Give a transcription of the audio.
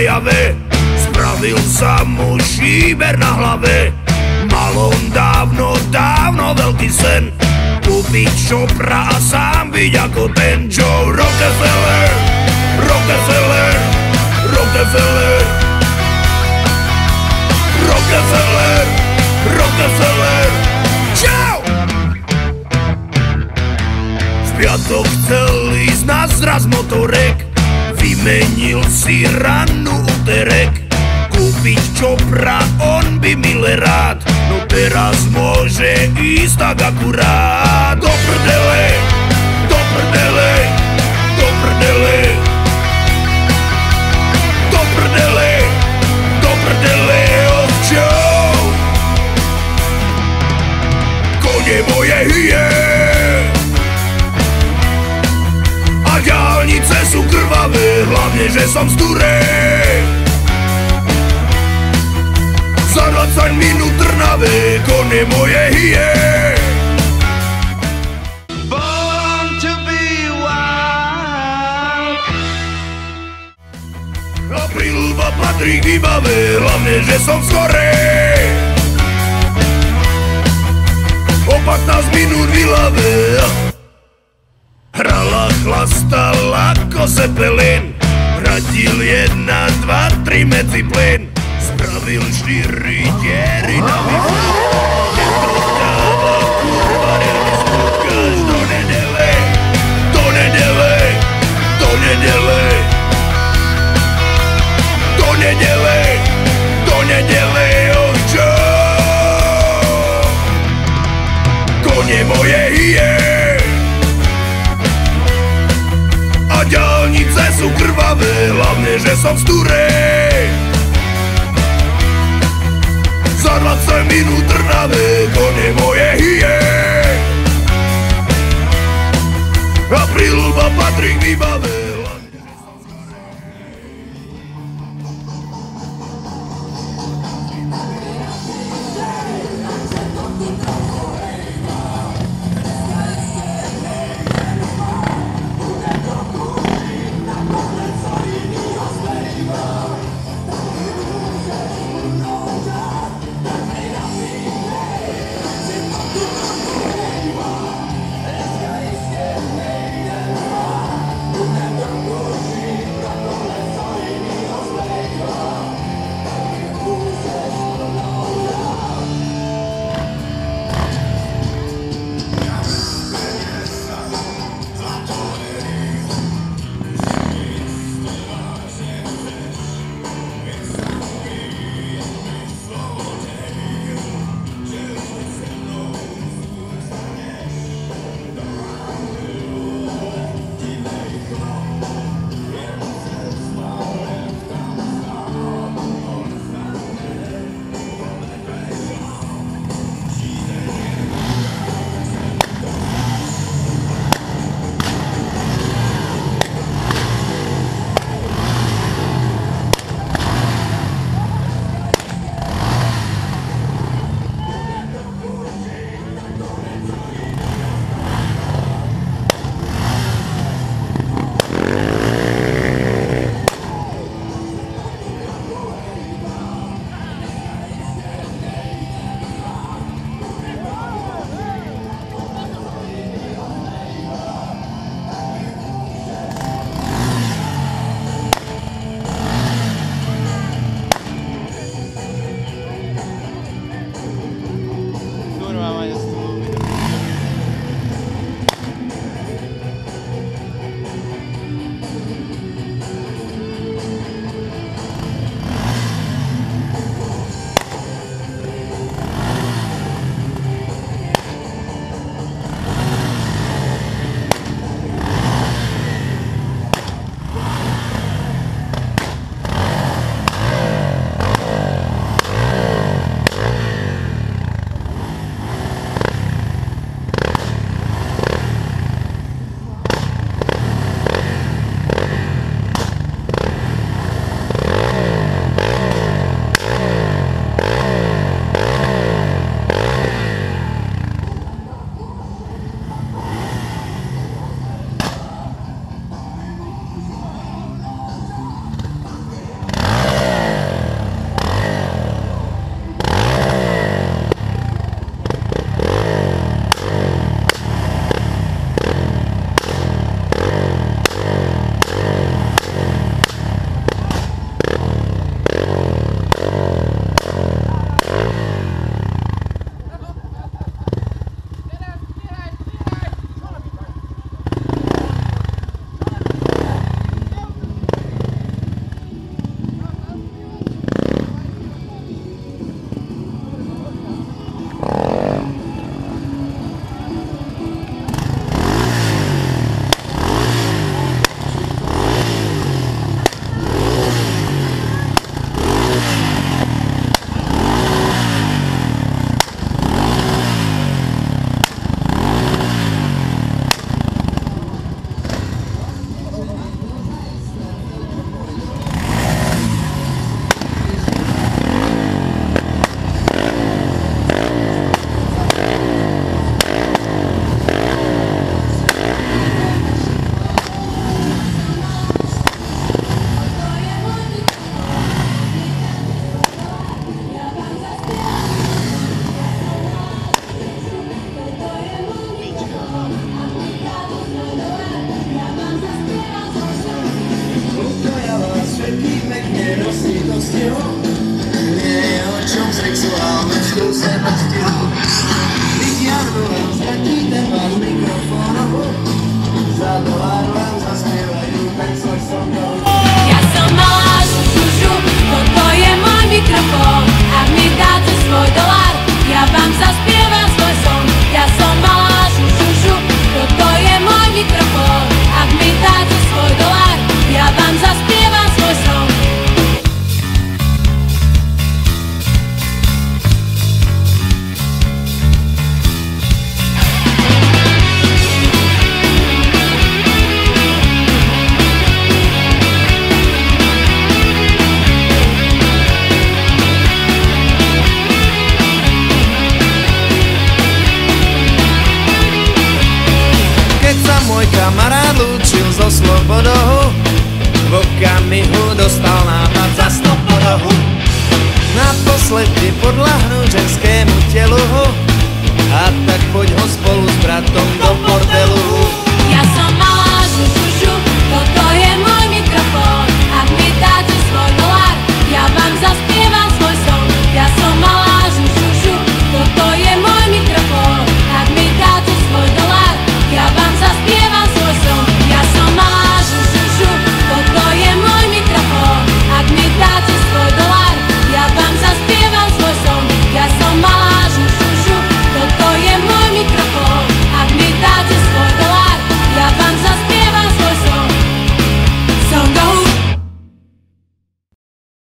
jave. Spravil sa mu šíber na hlave. Mal on dávno, dávno veľký sen, kúpiť Chopra a sám byť ako ten Joe Rockefeller. Rockefeller, Rockefeller, Rockefeller, Rockefeller. Čau! V piatok chcel ísť na zraz motorek, vymenil si rannú úterek. Kúpiť Chopra on by mile rád, no teraz môže ísť tak akurát. Do prdele, do prdele, do prdele, do prdele, do prdele, ovčou. Kone moje hyje a diaľnice sú krvavé, hlavne že som z Turej. Za 20 minút Trnave, kone moje hyje. Born to be wild. Aprílova patrí k výbave, hlavne že som z Korej. O 15 minút v Ilave hrala, chlastala ako Zeppelin, radil 1, 2, 3 medzi plyn. Spravil 4 diery na výfuk, nedodáva kurva realizmu. Až do nedele, do nedele, do nedele, do nedele, do nedele, ovčo. Kone moje hyje a diaľnice sú krvavé, hlavne že som z Turej. Za 20 minút Trnave, kone moje hyje. Aprílova patrí k výbave. kamarád lúčil so slobodou, v okamihu dostal nápad za 100 podohu. Naposledy podľahnúť ženské